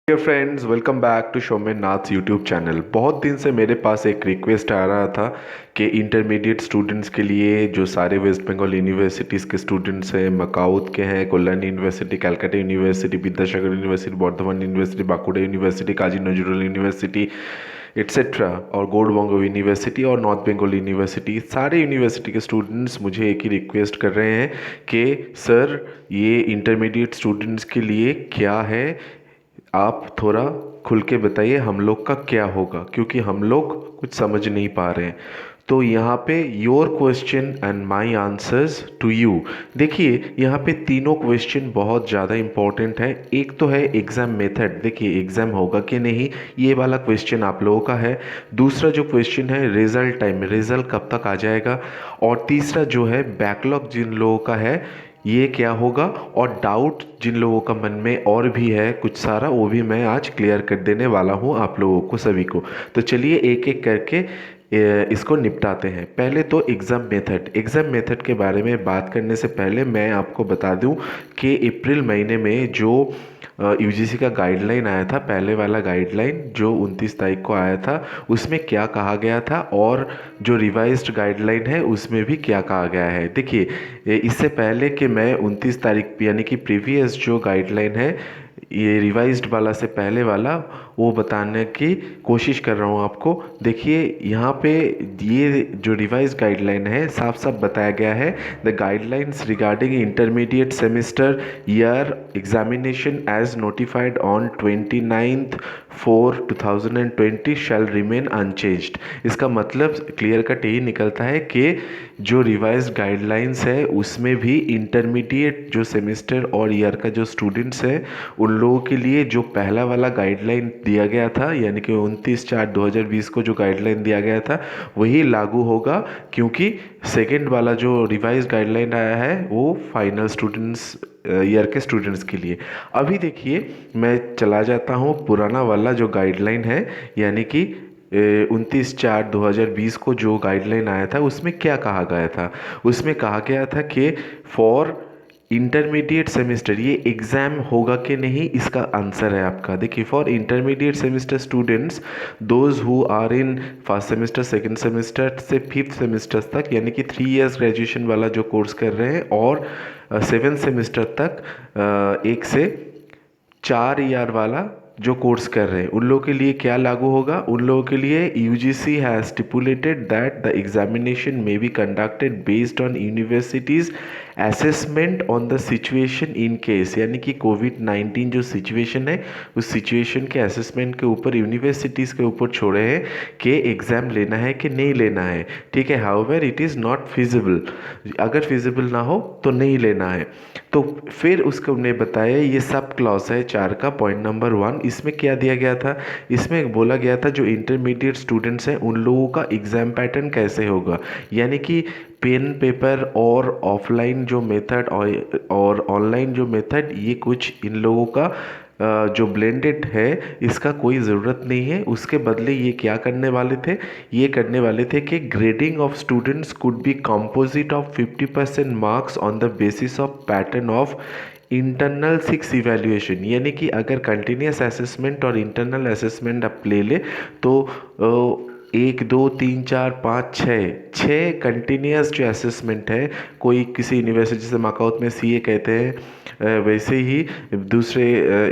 Dear friends, welcome back to शोमेन नाथ्स YouTube channel. बहुत दिन से मेरे पास एक रिक्वेस्ट आ रहा था कि इंटरमीडिएट स्टूडेंट्स के लिए जो सारे वेस्ट बंगाल यूनिवर्सिटीज़ के स्टूडेंट्स हैं, मकाउत के हैं, Kalyan university, Calcutta university, Vidyasagar university, Bardhaman university, Bankura university, Kazi Nazrul university etcetera, और गौड़बंग यूनिवर्सिटी और नॉर्थ बंगाल यूनिवर्सिटी, सारे यूनिवर्सिटी के स्टूडेंट्स मुझे एक ही रिक्वेस्ट कर रहे हैं कि सर ये इंटरमीडिएट स्टूडेंट्स के लिए क्या है, आप थोड़ा खुल के बताइए हम लोग का क्या होगा, क्योंकि हम लोग कुछ समझ नहीं पा रहे हैं। तो यहाँ पे your question and my answers to you. देखिए यहाँ पे तीनों क्वेश्चन बहुत ज़्यादा इंपॉर्टेंट है। एक तो है एग्ज़ाम मेथड, देखिए एग्ज़ाम होगा कि नहीं, ये वाला क्वेश्चन आप लोगों का है। दूसरा जो क्वेश्चन है रिज़ल्ट टाइम, रिज़ल्ट कब तक आ जाएगा। और तीसरा जो है बैकलॉग जिन लोगों का है ये क्या होगा, और डाउट जिन लोगों का मन में और भी है कुछ सारा, वो भी मैं आज क्लियर कर देने वाला हूँ आप लोगों को सभी को। तो चलिए एक एक करके इसको निपटाते हैं। पहले तो एग्ज़ाम मेथड। एग्ज़ाम मेथड के बारे में बात करने से पहले मैं आपको बता दूं कि अप्रैल महीने में जो यूजीसी का गाइडलाइन आया था, पहले वाला गाइडलाइन जो 29 तारीख को आया था, उसमें क्या कहा गया था, और जो रिवाइज्ड गाइडलाइन है उसमें भी क्या कहा गया है। देखिए इससे पहले कि मैं 29 तारीख यानी कि प्रीवियस जो गाइडलाइन है, ये रिवाइज्ड वाला से पहले वाला, वो बताने की कोशिश कर रहा हूँ आपको। देखिए यहाँ पे ये जो रिवाइज गाइडलाइन है साफ साफ बताया गया है, the guidelines regarding intermediate semester year examination as notified on 29/4/2020 shall remain unchanged. इसका मतलब क्लियर कट यही निकलता है कि जो रिवाइज गाइडलाइंस है उसमें भी इंटरमीडिएट जो सेमेस्टर और ईयर का जो स्टूडेंट्स है उन लोगों के लिए जो पहला वाला गाइडलाइन दिया गया था, यानी कि 29/4/2020 को जो गाइडलाइन दिया गया था वही लागू होगा, क्योंकि सेकेंड वाला जो रिवाइज गाइडलाइन आया है वो फाइनल स्टूडेंट्स ईयर के स्टूडेंट्स के लिए। अभी देखिए मैं चला जाता हूँ पुराना वाला जो गाइडलाइन है, यानी कि 29/4/2020 को जो गाइडलाइन आया था उसमें क्या कहा गया था। उसमें कहा गया था कि फॉर इंटरमीडिएट सेमेस्टर, ये एग्ज़ाम होगा कि नहीं इसका आंसर है आपका। देखिए for intermediate semester students those who are in first semester, second semester से फिफ्थ सेमेस्टर तक, यानी कि 3 इयर्स ग्रेजुएशन वाला जो कोर्स कर रहे हैं, और 7th सेमेस्टर तक 1 से 4 ईयर वाला जो कोर्स कर रहे हैं, उन लोगों के लिए क्या लागू होगा। उन लोगों के लिए UGC has stipulated that the examination may be conducted based on universities assessment on the situation in case, यानी कि कोविड-19 जो सिचुएशन है उस सिचुएशन के असेसमेंट के ऊपर यूनिवर्सिटीज़ के ऊपर छोड़े हैं कि एग्ज़ाम लेना है कि नहीं लेना है। ठीक है, however it is not feasible, अगर फिजिबल ना हो तो नहीं लेना है। तो फिर उसको उन्हें बताया, ये सब क्लॉज है 4 का पॉइंट नंबर 1। इसमें क्या दिया गया था, इसमें बोला गया था जो इंटरमीडिएट स्टूडेंट्स हैं उन लोगों का एग्ज़ाम पैटर्न कैसे होगा, यानी कि पेन पेपर और ऑफलाइन जो मेथड और ऑनलाइन जो मेथड, ये कुछ इन लोगों का जो ब्लेंडेड है इसका कोई ज़रूरत नहीं है। उसके बदले ये क्या करने वाले थे, ये करने वाले थे कि grading of students could be composite of 50% marks on the basis of pattern of internal 6 evaluation, यानी कि अगर कंटिन्यूस असेसमेंट और इंटरनल असेसमेंट आप ले ले तो 1 2 3 4 5 6 कंटिन्यूस जो असेसमेंट है, कोई किसी यूनिवर्सिटी से माकाउत में सीए कहते हैं, वैसे ही दूसरे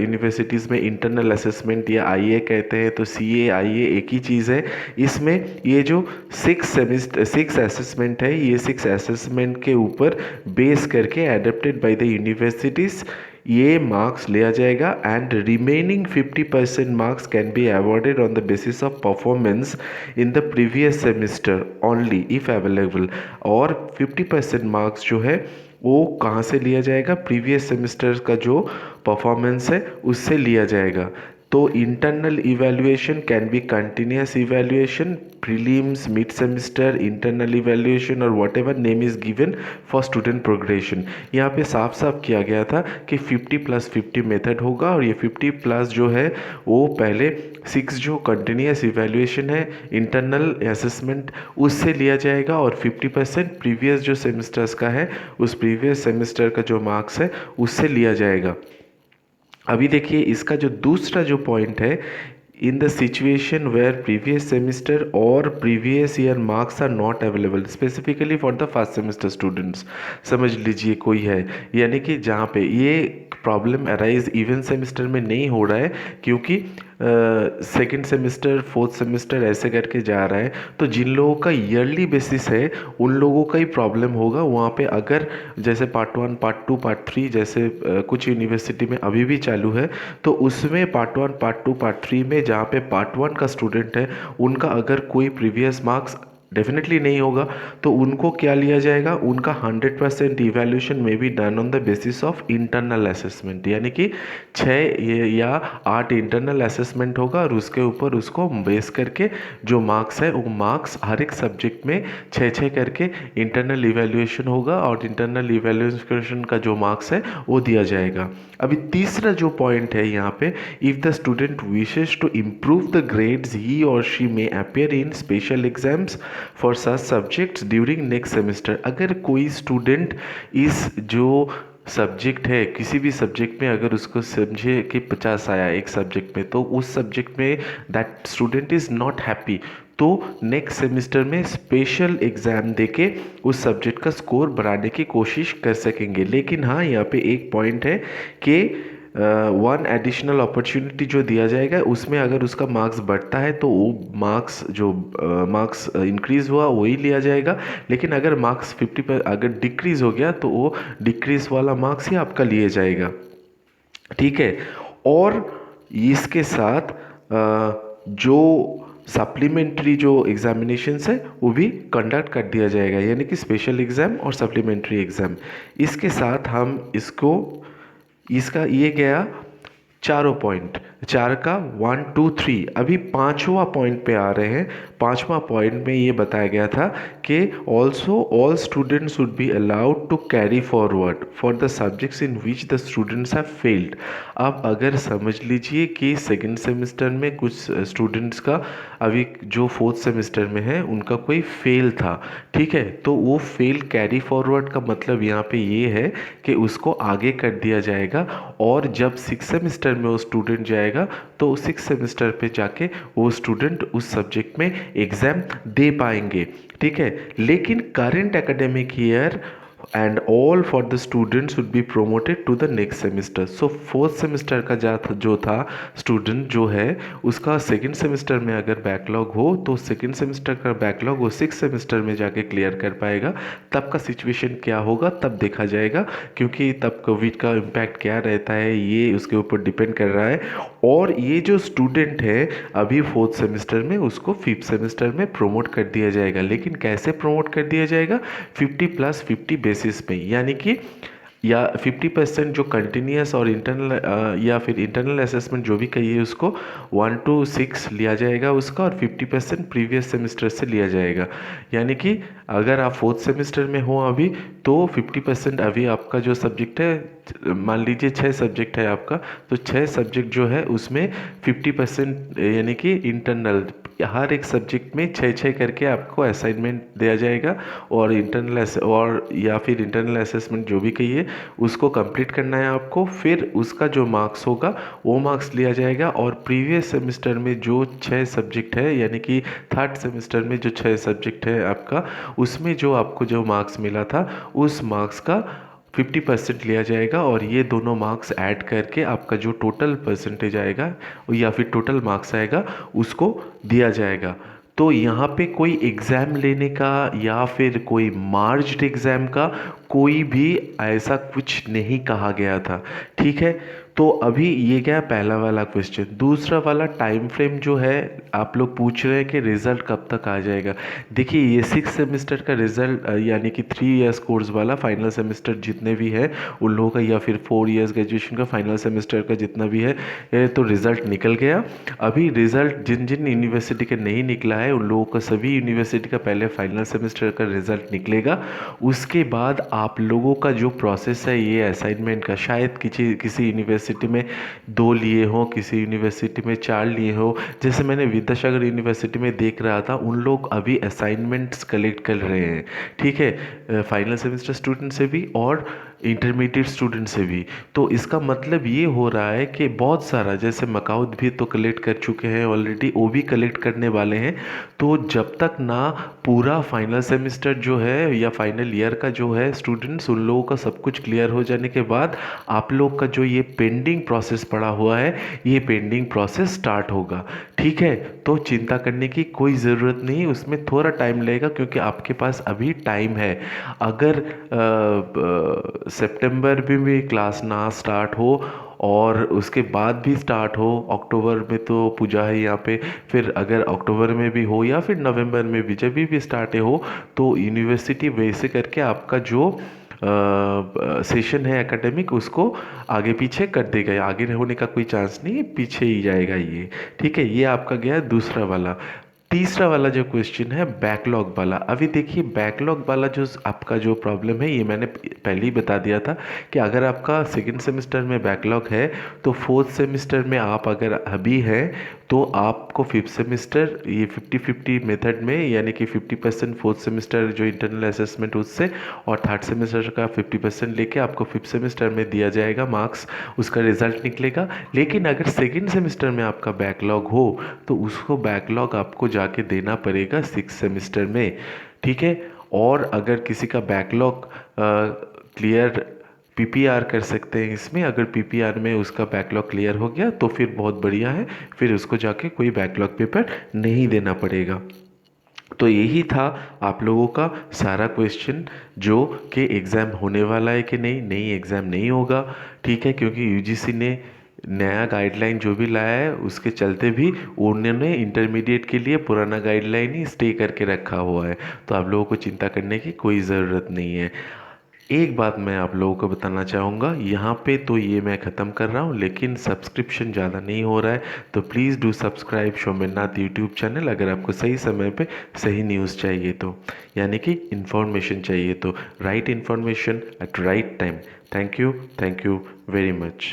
यूनिवर्सिटीज़ में इंटरनल असेसमेंट या आईए कहते हैं, तो सीए आईए एक ही चीज़ है। इसमें ये जो 6 असेसमेंट है, ये 6 असेसमेंट के ऊपर बेस करके एडेप्टेड बाय द यूनिवर्सिटीज़ ये मार्क्स लिया जाएगा, and remaining 50% marks can be awarded on the basis of performance in the previous semester only if available. और 50% मार्क्स जो है वो कहाँ से लिया जाएगा, प्रीवियस सेमेस्टर का जो परफॉर्मेंस है उससे लिया जाएगा। तो internal evaluation can be continuous evaluation, prelims, mid semester, internal evaluation और whatever name is given for student progression. यहाँ पे साफ साफ किया गया था कि 50+50 मेथड होगा, और ये 50+ जो है वो पहले 6 जो कंटिन्यूस इवैल्यूएशन है इंटरनल असेसमेंट उससे लिया जाएगा, और 50% प्रीवियस जो सेमेस्टर्स का है उस प्रीवियस सेमेस्टर का जो मार्क्स है उससे लिया जाएगा। अभी देखिए इसका जो दूसरा जो पॉइंट है, in the situation where previous semester और previous year marks are not available specifically for the first semester students. समझ लीजिए कोई है, यानी कि जहाँ पे ये प्रॉब्लम अराइज इवन सेमेस्टर में नहीं हो रहा है, क्योंकि सेकेंड सेमेस्टर फोर्थ सेमेस्टर ऐसे करके जा रहा है, तो जिन लोगों का ईयरली बेसिस है उन लोगों का ही प्रॉब्लम होगा वहाँ पे। अगर जैसे पार्ट 1 पार्ट 2 पार्ट 3 जैसे कुछ यूनिवर्सिटी में अभी भी चालू है, तो उसमें पार्ट 1 पार्ट 2 पार्ट 3 में जहाँ पे पार्ट 1 का स्टूडेंट है उनका अगर कोई प्रीवियस मार्क्स डेफिनेटली नहीं होगा, तो उनको क्या लिया जाएगा, उनका 100% इवैल्यूएशन में be done on the basis of internal assessment, यानी कि 6 या 8 इंटरनल असेसमेंट होगा और उसके ऊपर उसको बेस करके जो मार्क्स है वो मार्क्स हर एक सब्जेक्ट में 6 करके इंटरनल इवैल्यूएशन होगा और इंटरनल इवैल्यूएशन का जो मार्क्स है वो दिया जाएगा। अभी तीसरा जो पॉइंट है यहाँ पे, if the student wishes to improve the grades he और she may appear in special exams for such subjects during next semester. अगर कोई स्टूडेंट इस जो सब्जेक्ट है किसी भी सब्जेक्ट में अगर उसको समझे कि 50 आया एक सब्जेक्ट में, तो उस सब्जेक्ट में that student is not happy, तो नेक्स्ट सेमेस्टर में स्पेशल एग्ज़ाम देके उस सब्जेक्ट का स्कोर बढ़ाने की कोशिश कर सकेंगे। लेकिन हाँ, यहाँ पे एक पॉइंट है कि वन एडिशनल अपॉर्चुनिटी जो दिया जाएगा उसमें अगर उसका मार्क्स बढ़ता है तो वो मार्क्स जो मार्क्स इंक्रीज़ हुआ वही लिया जाएगा। लेकिन अगर मार्क्स 50 पर अगर डिक्रीज़ हो गया तो वो डिक्रीज़ वाला मार्क्स ही आपका लिए जाएगा। ठीक है। और इसके साथ जो सप्लीमेंट्री जो एग्जामिनेशंस है वो भी कंडक्ट कर दिया जाएगा, यानी कि स्पेशल एग्ज़ाम और सप्लीमेंट्री एग्ज़ाम। इसके साथ हम इसको इसका ये गया चारों पॉइंट, चार का 1 2 3। अभी पांचवा पॉइंट पे आ रहे हैं। पांचवा पॉइंट में ये बताया गया था कि also all students would be allowed to carry forward for the subjects in which the students have failed. अब अगर समझ लीजिए कि सेकेंड सेमेस्टर में कुछ स्टूडेंट्स का अभी जो फोर्थ सेमेस्टर में है उनका कोई फेल था, ठीक है, तो वो फेल कैरी फॉरवर्ड का मतलब यहाँ पे ये है कि उसको आगे कर दिया जाएगा और जब सिक्स सेमेस्टर में वो स्टूडेंट जाएगा तो सिक्स सेमेस्टर पे जाके वो स्टूडेंट उस सब्जेक्ट में एग्ज़ाम दे पाएंगे। ठीक है। लेकिन current academic year and all for the students would be promoted to the next semester. So fourth semester का जो था स्टूडेंट जो है उसका सेकेंड सेमेस्टर में अगर बैकलॉग हो तो सेकेंड सेमेस्टर का बैकलॉग वो सिक्स सेमेस्टर में जाके क्लियर कर पाएगा। तब का सिचुएशन क्या होगा तब देखा जाएगा, क्योंकि तब कोविड का इम्पैक्ट क्या रहता है ये उसके ऊपर डिपेंड कर रहा है। और ये जो स्टूडेंट है अभी फोर्थ सेमेस्टर में उसको फिफ्थ सेमेस्टर में प्रमोट कर दिया जाएगा। लेकिन कैसे प्रमोट कर दिया जाएगा, 50+50 बेसिस पे, यानी कि या 50% जो कंटिन्यूस और इंटरनल या फिर इंटरनल असेसमेंट जो भी कहिए उसको 1 to 6 लिया जाएगा उसका, और 50% प्रीवियस सेमेस्टर से लिया जाएगा। यानी कि अगर आप फोर्थ सेमेस्टर में हो अभी तो 50% अभी आपका जो सब्जेक्ट है, मान लीजिए 6 सब्जेक्ट है आपका, तो 6 सब्जेक्ट जो है उसमें 50% यानी कि इंटरनल हर एक सब्जेक्ट में 6 करके आपको असाइनमेंट दिया जाएगा और या फिर इंटरनल असेसमेंट जो भी कहिए उसको कंप्लीट करना है आपको। फिर उसका जो मार्क्स होगा वो मार्क्स लिया जाएगा और प्रीवियस सेमेस्टर में जो 6 सब्जेक्ट है यानी कि थर्ड सेमेस्टर में जो 6 सब्जेक्ट है आपका उसमें जो आपको जो मार्क्स मिला था उस मार्क्स का 50% लिया जाएगा और ये दोनों मार्क्स ऐड करके आपका जो टोटल परसेंटेज आएगा या फिर टोटल मार्क्स आएगा उसको दिया जाएगा। तो यहाँ पे कोई एग्ज़ाम लेने का या फिर कोई मार्ज्ड एग्ज़ाम का कोई भी ऐसा कुछ नहीं कहा गया था। ठीक है। तो अभी ये क्या पहला वाला क्वेश्चन। दूसरा वाला टाइम फ्रेम जो है आप लोग पूछ रहे हैं कि रिज़ल्ट कब तक आ जाएगा। देखिए ये सिक्स सेमेस्टर का रिज़ल्ट यानी कि 3 इयर्स कोर्स वाला फाइनल सेमेस्टर जितने भी है उन लोगों का या फिर 4 इयर्स ग्रेजुएशन का फाइनल सेमेस्टर का जितना भी है तो रिज़ल्ट निकल गया। अभी रिज़ल्ट जिन जिन यूनिवर्सिटी का नहीं निकला है उन लोगों का सभी यूनिवर्सिटी का पहले फाइनल सेमेस्टर का रिज़ल्ट निकलेगा। उसके बाद आप लोगों का जो प्रोसेस है ये असाइनमेंट का, शायद किसी यूनिवर्सिटी में 2 लिए हो, किसी यूनिवर्सिटी में 4 लिए हो। जैसे मैंने विद्यासागर यूनिवर्सिटी में देख रहा था उन लोग अभी असाइनमेंट्स कलेक्ट कर रहे हैं। ठीक है, फाइनल सेमेस्टर स्टूडेंट से भी और इंटरमीडिएट स्टूडेंट से भी। तो इसका मतलब ये हो रहा है कि बहुत सारा, जैसे मकाउद भी तो कलेक्ट कर चुके हैं ऑलरेडी, वो भी कलेक्ट करने वाले हैं। तो जब तक ना पूरा फाइनल सेमेस्टर जो है या फाइनल ईयर का जो है स्टूडेंट्स, उन लोगों का सब कुछ क्लियर हो जाने के बाद आप लोग का जो ये पेंडिंग प्रोसेस पड़ा हुआ है, ये पेंडिंग प्रोसेस स्टार्ट होगा। ठीक है, तो चिंता करने की कोई ज़रूरत नहीं, उसमें थोड़ा टाइम लगेगा क्योंकि आपके पास अभी टाइम है। अगर सितंबर में भी क्लास ना स्टार्ट हो और उसके बाद भी स्टार्ट हो, अक्टूबर में तो पूजा है यहाँ पे, फिर अगर अक्टूबर में भी हो या फिर नवंबर में भी, जब भी स्टार्ट हो, तो यूनिवर्सिटी वैसे करके आपका जो सेशन है एकेडमिक, उसको आगे पीछे कर देगा। आगे होने का कोई चांस नहीं, पीछे ही जाएगा ये। ठीक है, ये आपका गया दूसरा वाला। तीसरा वाला जो क्वेश्चन है बैकलॉग वाला। अभी देखिए बैकलॉग वाला जो आपका जो प्रॉब्लम है, ये मैंने पहले ही बता दिया था कि अगर आपका सेकेंड सेमेस्टर में बैकलॉग है तो फोर्थ सेमेस्टर में आप अगर अभी हैं तो आपको फिफ्थ सेमेस्टर ये 50-50 मेथड में, यानी कि 50% फोर्थ सेमेस्टर जो इंटरनल असेसमेंट उससे, और थर्ड सेमेस्टर का 50% लेके आपको फिफ्थ सेमेस्टर में दिया जाएगा मार्क्स, उसका रिजल्ट निकलेगा। लेकिन अगर सेकेंड सेमेस्टर में आपका बैकलॉग हो तो उसको बैकलॉग आपको जाके देना पड़ेगा सिक्स सेमेस्टर में। ठीक है, और अगर किसी का बैकलॉग क्लियर, पीपीआर कर सकते हैं इसमें। अगर पीपीआर में उसका बैकलॉग क्लियर हो गया तो फिर बहुत बढ़िया है, फिर उसको जाके कोई बैकलॉग पेपर नहीं देना पड़ेगा। तो यही था आप लोगों का सारा क्वेश्चन, जो कि एग्ज़ाम होने वाला है कि नहीं। नहीं, एग्ज़ाम नहीं होगा। ठीक है, क्योंकि यूजीसी ने नया गाइडलाइन जो भी लाया है उसके चलते भी उन्होंने इंटरमीडिएट के लिए पुराना गाइडलाइन ही स्टे करके रखा हुआ है। तो आप लोगों को चिंता करने की कोई ज़रूरत नहीं है। एक बात मैं आप लोगों को बताना चाहूँगा, यहाँ पे तो ये मैं ख़त्म कर रहा हूँ, लेकिन सब्सक्रिप्शन ज़्यादा नहीं हो रहा है, तो please do subscribe Somennath YouTube channel. अगर आपको सही समय पे सही न्यूज़ चाहिए तो, यानी कि इन्फॉर्मेशन चाहिए तो, right information at right time. Thank you very much.